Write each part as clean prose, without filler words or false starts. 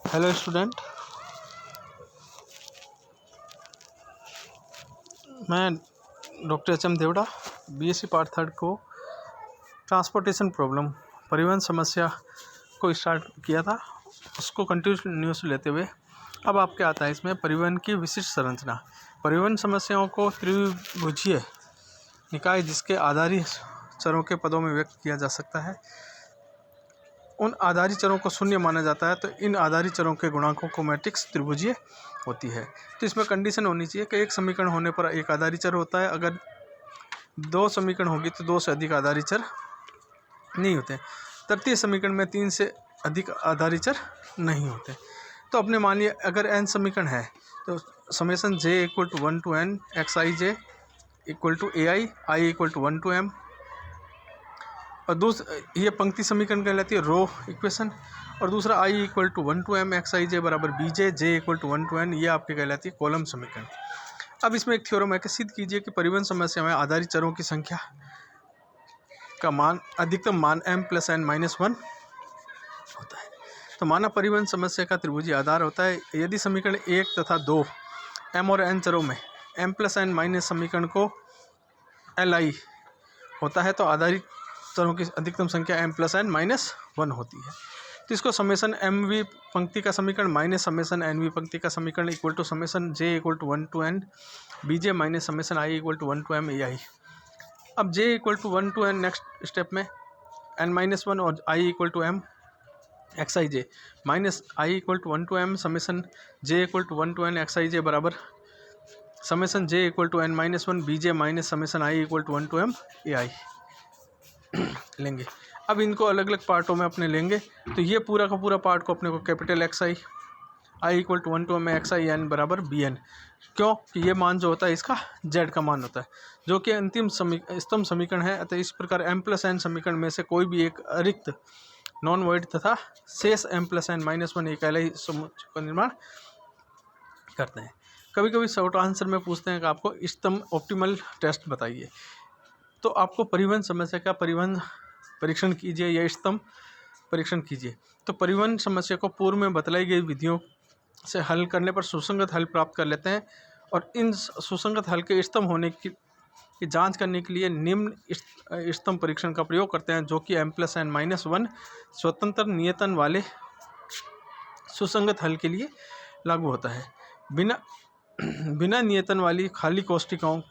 Hello student, मैं doctor H M Devda BSc part third को transportation problem परिवहन समस्या को स्टार्ट किया था, उसको कंटिन्यूस लेते हुए अब आपके आता है इसमें परिवहन की विशिष्ट संरचना। परिवहन समस्याओं को त्रिभुजीय निकाय जिसके आधारी चरों के पदों में व्यक्त किया जा सकता है, उन आधारी चरों को शून्य माना जाता है, तो इन आधारी चरों के गुणांकों को मैट्रिक्स त्रिभुजीय होती है। तो इसमें कंडीशन होनी चाहिए कि एक समीकरण होने पर एक आधारी चर होता है, अगर दो समीकरण होगी तो दो से अधिक आधारी चर नहीं होते। तृतीय समीकरण में तीन से अधिक आधारी चर नहीं होते। तो अपने मान लिया अगर n समीकरण है तो summation j equal to 1 to n x I J equal to A i equal to 1 to m, और ये पंक्ति समीकरण कहलाती है रो इक्वेशन, और दूसरा i equal to 1 to m x I J बराबर B J equal to 1 to n, ये आपकी कहलाती है कॉलम समीकरण। अब इसमें एक थ्योरम है कि सिद्ध कीजिए कि परिवहन समस्या में आधारी चरों की संख्या का मान अधिकतम मान m प्लस n माइनस 1 होता है। तो माना परिवहन समस्या का त्रिभुजीय आधार होता है यदि समीकरण 1 तथा 2 m और n चरों में m प्लस n माइनस समीकरण को li होता है, तो आधारी चरों की अधिकतम संख्या m प्लस n माइनस 1 होती है। तो इसको समेसन एम वी पंक्ति का समीकरण माइनस समेसन एन वी पंक्ति का समीकरण equal to summation j equal to 1 to n B J minus summation i equal to 1 to m A I. अब j equal to 1 to n next step में n minus 1 और i equal to m x I J minus i equal to 1 to m summation j equal to 1 to n x I J बराबर summation j equal to n minus 1 b J minus summation i equal to 1 to m A i लेंगे। अब इनको अलग अलग पार्टों में अपने लेंगे, तो ये पूरा का पूरा पार्ट को अपने को capital x i equal to 1 to m x i n बराबर बी एन, क्यों कि ये मान जो होता है इसका z का मान होता है जो कि अंतिम स्तंभ समीकरण है। अतः इस प्रकार m प्लस एन समीकरण में से कोई भी एक अरिक्त नॉन वॉइड तथा शेष m प्लस एन माइनस 1 एक अलग समुच्चय का निर्माण करते हैं। कभी कभी शॉर्ट आंसर में पूछते हैं कि आपको स्तंभ ऑप्टिमल टेस्ट बताइए, तो आपको परिवहन समस्या का परिवहन परीक्षण कीजिए या स्तंभ परीक्षण कीजिए। तो परिवहन समस्या को पूर्व में बतलाई गई विधियों से हल करने पर सुसंगत हल प्राप्त कर लेते हैं, और इन सुसंगत हल के स्तंभ होने की जांच करने के लिए निम्न स्तंभ परीक्षण का प्रयोग करते हैं, जो कि m प्लस n माइनस 1 स्वतंत्र नियतन वाले सुसंगत हल के लिए लागू होता है। बिना नियतन वाली खाली कोष्ठिकाओं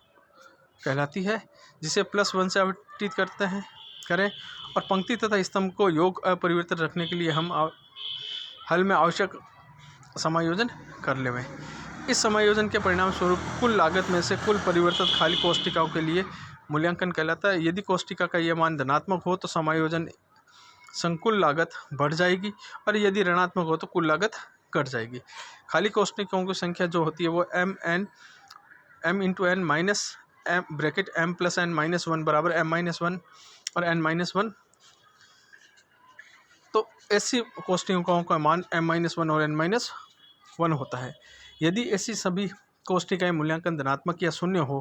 कहलाती है, जिसे प्लस 1 से आवंटित करें, और पंक्ति तथा स्तंभ को योग अपरिवर्तित रखने के लिए हम हल में आवश्यक समायोजन कर लें। इस समायोजन के परिणाम स्वरूप कुल लागत में से कुल परिवर्तित खाली कोष्ठिकाओं के लिए मूल्यांकन कहलाता है। यदि कोष्ठिका का यह मान धनात्मक हो तो समायोजन संकुल लागत बढ़ जाएगी, और यदि ऋणात्मक हो तो कुल लागत घट जाएगी। खाली कोष्ठिकाओं की संख्या जो होती है वो m into n minus m bracket m plus n minus 1 बराबर m माइनस 1 और n माइनस 1। तो ऐसी कोष्ठिकाओं का मान m माइनस 1 और n माइनस 1 होता है। यदि ऐसी सभी कोष्ठिकाएं मूल्यांकन धनात्मक या शून्य हो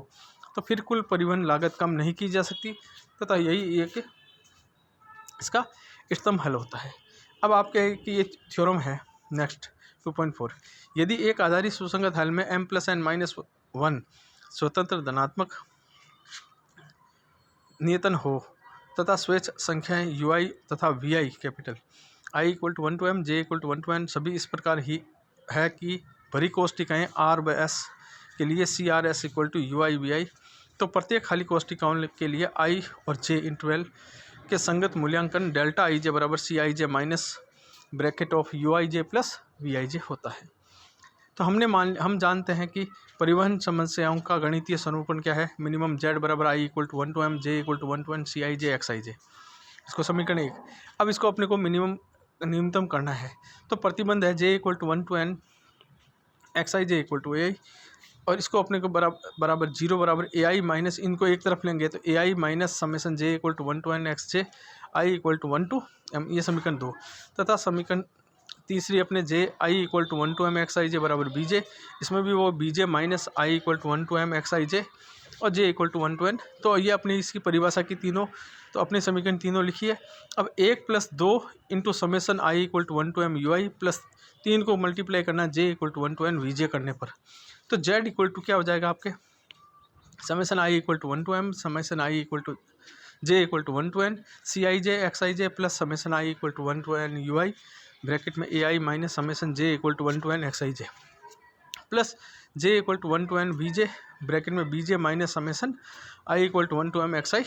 तो फिर कुल परिवहन लागत कम नहीं की जा सकती, तथा यही एक इसका स्तंभ हल होता है। अब आपके कि ये थ्योरम है नेक्स्ट 2.4, यदि एक आधारी सुसंगत हल में m प्लस n माइनस 1 स्वतंत्र धनात्मक नियतन हो तथा स्वेच्छ संख्याएं ui तथा vi capital i equal to 1 to m j equal to 1 to n सभी इस प्रकार ही है कि भरी कोष्ठिकाएं r व s के लिए C R S equal to U I V I, तो प्रत्येक खाली कोष्ठिकाओं के लिए i और j इंटरवल के संगत मूल्यांकन डेल्टा आई जे बराबर C I J minus bracket of U I J plus V I J होता है। तो हम जानते हैं कि परिवहन समस्याओं का गणितीय स्वरूपण क्या है। मिनिमम z बराबर i equal to 1 to m j equal to 1 to n C I J X I J, इसको समीकरण 1। अब इसको अपने को न्यूनतम करना है, तो प्रतिबंध है j equal to 1 to n x I J equal to A I, और इसको अपने को बराबर 0 बराबर ए आई माइनस, इनको एक तरफ लेंगे तो A I minus summation j equal to 1 to n X J I equal to 1 to m, ये समीकरण 2। तथा समीकरण तीसरी अपने j I equal to 1 to m x I J बराबर बी जे, इसमें भी वो B J minus I equal to 1 to m x I J और j equal to 1 to n। तो ये अपनी इसकी परिभाषा की तीनों, तो अपने समीकरण तीनों लिखिए। अब 1 + 2 into summation i equal to 1 to m ui plus 3 को मल्टीप्लाई करना j equal to 1 to n vj करने पर, तो z इक्वल टू क्या हो जाएगा आपके summation i equal to 1 to m summation i equal to j equal to 1 to n cij xij plus summation i equal to 1 to n ui bracket में ai minus summation j equal to 1 to n xij plus j equal to 1 to n bj bracket में bj minus summation i equal to 1 to m xij।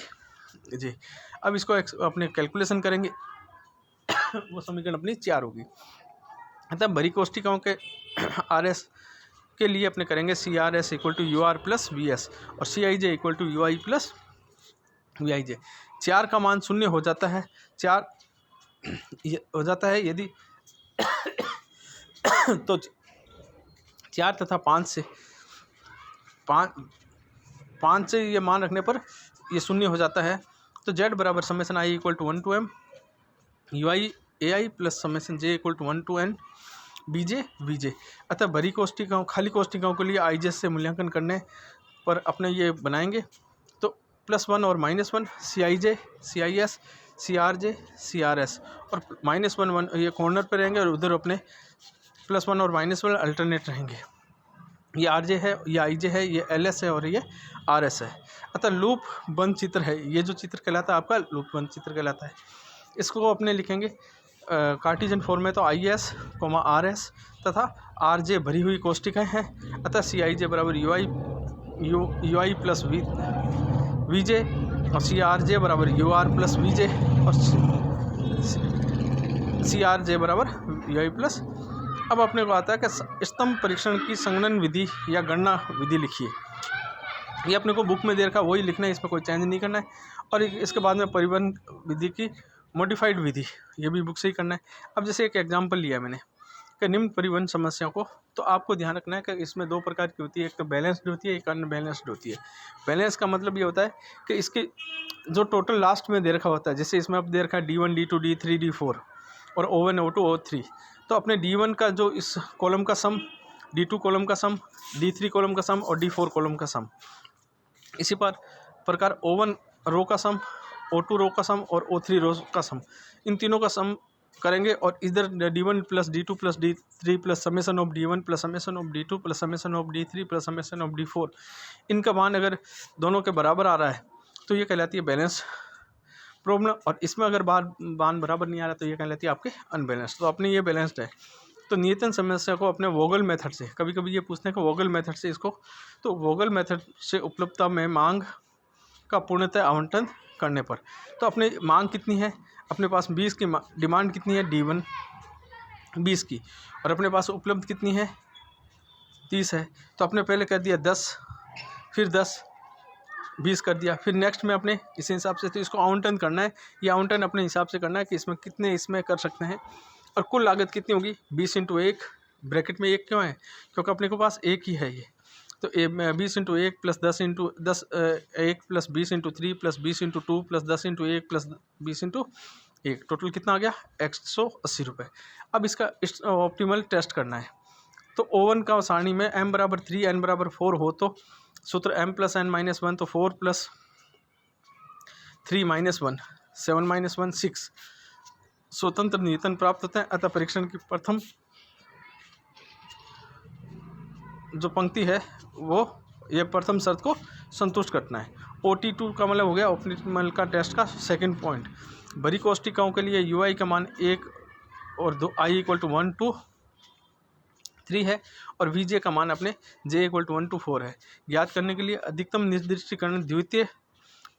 अब इसको अपने calculation करेंगे वो समीकरण अपनी 4 होगी। अतः बड़ी कोष्टिकाओं के आर एस के लिए अपने करेंगे C R S equal to U R plus V S और C I J equal to U I plus V I J. 4 का मान 0 हो जाता है, 4 हो जाता है यदि तो 4 तथा 5 से ये मान रखने पर ये 0 हो जाता है। तो z बराबर summation i equal to 1 to m u i a i plus summation j equal to 1 to n b j v j. अतः बड़ी कोष्टिकाओं खाली कोष्टिकाओं के लिए आई जे से मूल्यांकन करने पर अपने ये बनाएंगे तो +1 और -1 C I J C I S C R J C R S और -1 ये कॉर्नर पे रहेंगे और उधर अपने +1 और -1 अल्टरनेट रहेंगे। ये आर जे है, ये आई जे है, ये एल एस है और ये आर एस है। अतः लूप बंद चित्र है, ये जो चित्र कहलाता है आपका लूप बंद चित्र कहलाता है। इसको अपने लिखेंगे कार्टिजन फॉर्म में तो आई एस आर एस तथा आर जे भरी हुई कोष्टिकाएँ हैं। अतः सी आई जे बराबर यू आई प्लस वी जे और सी आर जे बराबर यू आर प्लस वी जे और सी आर जे बराबर यू आई प्लस। अब अपने को आता है कि स्तंभ परीक्षण की संगणन विधि या गणना विधि लिखिए। ये अपने को बुक में दे रखा वही लिखना है, इसमें कोई चेंज नहीं करना है। और इसके बाद में परिवहन विधि की मॉडिफाइड विधि, ये भी बुक से ही करना है। अब जैसे एक एग्जांपल लिया मैंने कि निम्न परिवहन समस्या को, तो आपको ध्यान रखना है कि इसमें 2 प्रकार की होती है, एक तो बैलेंस्ड होती है, एक अनबैलेंस्ड होती है। बैलेंस का मतलब ये होता है कि इसके जो टोटल लास्ट में दे रखा होता है, जैसे इसमें अब दे रखा है D1 D2 D3 D4 और O1 O2 O3, तो अपने D1 का जो इस कॉलम का सम, D2 कॉलम का सम, D3 कॉलम का सम और D4 कॉलम का सम, इसी प्रकार O1 रो का सम, O2 रो का सम और O3 रो का सम, इन तीनों का सम करेंगे और इधर D1 plus D2 plus D3 plus summation of D1 plus summation of D2 plus summation of D3 plus summation of D4, इनका मान अगर दोनों के बराबर आ रहा है तो ये कहलाती है बैलेंस प्रॉब्लम। और इसमें अगर मान बराबर नहीं आ रहा तो ये कहलाती है आपके अनबैलेंस्ड। तो अपने ये बैलेंस्ड है। तो नियतन समस्या को अपने वोगल मेथड से, कभी कभी ये पूछते हैं कि वोगल मेथड से इसको, तो वोगल मेथड से उपलब्धता में मांग का पूर्णतः आवंटन करने पर, तो अपने मांग कितनी है, अपने पास 20 की डिमांड कितनी है D1 20 की, और अपने पास उपलब्ध कितनी है 30 है। तो अपने पहले कर दिया 10, फिर 10 20 कर दिया, फिर नेक्स्ट में अपने इस हिसाब से तो इसको आवंटन करना है। ये आवंटन अपने हिसाब से करना है कि इसमें कितने इसमें कर सकते हैं और कुल लागत कितनी होगी 20 × 1 ब्रैकेट में 1 क्यों है, क्योंकि अपने के पास एक ही है ये। तो 20 × 1 plus 10 × 10 1 plus 20 × 3 plus 20 × 2 plus 10 × 1 plus 20 × 1, total कितना आ गया 180 रुपये। अब इसका ऑप्टिमल टेस्ट करना है। तो O1 का सारणी में m बराबर 3 n बराबर 4 हो तो सूत्र m प्लस n माइनस 1, तो 4 प्लस 3 माइनस 1 7 माइनस 1 6 स्वतंत्र नियतन प्राप्त होते हैं। अतः परीक्षण की प्रथम जो पंक्ति है वो ये प्रथम शर्त को संतुष्ट करना है। OT2 का मतलब हो गया ऑप्टिमल का टेस्ट का सेकंड पॉइंट। बड़ी कोष्टिकाओं के लिए UI का मान 1 और 2 I इक्वल टू 1 to 3 है और VJ का मान अपने J इक्वल टू 1 to 4 है। याद करने के लिए अधिकतम निर्दिष्टीकरण द्वितीय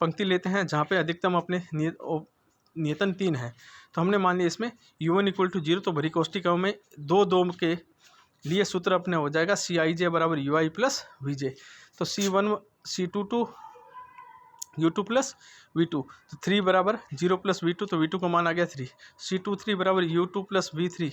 पंक्ति लेते हैं जहाँ पे अधिकतम अपने नियतन 3 है। तो हमने मान लिया इसमें U1 इक्वल टू 0, तो बड़ी कोष्टिकाओं में 2 के लिए सूत्र अपने हो जाएगा CIJ बराबर UI प्लस VJ। तो C1 C2 to U2 plus V2, तो 3 बराबर 0 प्लस V2, तो V2 का मान आ गया 3। C23 बराबर U2 प्लस V3,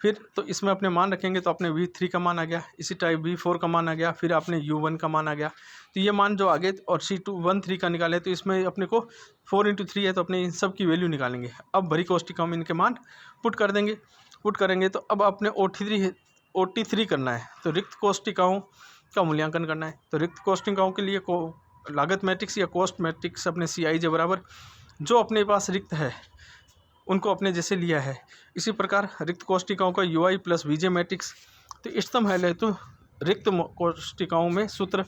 फिर तो इसमें अपने मान रखेंगे तो अपने V3 का मान आ गया, इसी टाइप V4 का मान आ गया, फिर अपने U1 का मान आ गया। तो ये मान जो आगे और C2 13 का निकाले तो इसमें अपने को 4 × 3 है, तो अपने इन सब की वैल्यू निकालेंगे। अब बड़ी कोष्टिकाओं में इनके मान पुट करेंगे तो अब अपने OT3 करना है। तो रिक्त कोष्टिकाओं का मूल्यांकन करना है। तो रिक्त कोष्टिकाओं के लिए लागत मैट्रिक्स या कॉस्ट मैट्रिक्स अपने CIJ बराबर जो अपने पास रिक्त है उनको अपने जैसे लिया है। इसी प्रकार रिक्त कोष्टिकाओं का UI प्लस VJ मैट्रिक्स। तो इष्टतम हल है तो रिक्त कोष्टिकाओं में सूत्र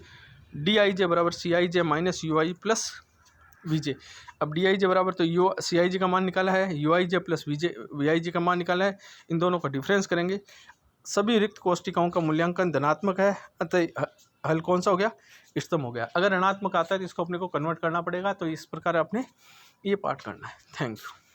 DIJ बराबर CIJ minus UI plus VJ। अब DIJ बराबर तो CIJ का मान निकाला है, UIJ प्लस VIJ का मान निकाला है, इन दोनों का डिफरेंस करेंगे। सभी रिक्त कोष्टिकाओं का मूल्यांकन धनात्मक है, अतः हल कौन सा हो गया, इष्टतम हो गया। अगर ऋणात्मक आता है तो इसको अपने को कन्वर्ट करना पड़ेगा। तो इस प्रकार अपने ये पार्ट करना है। Thank you.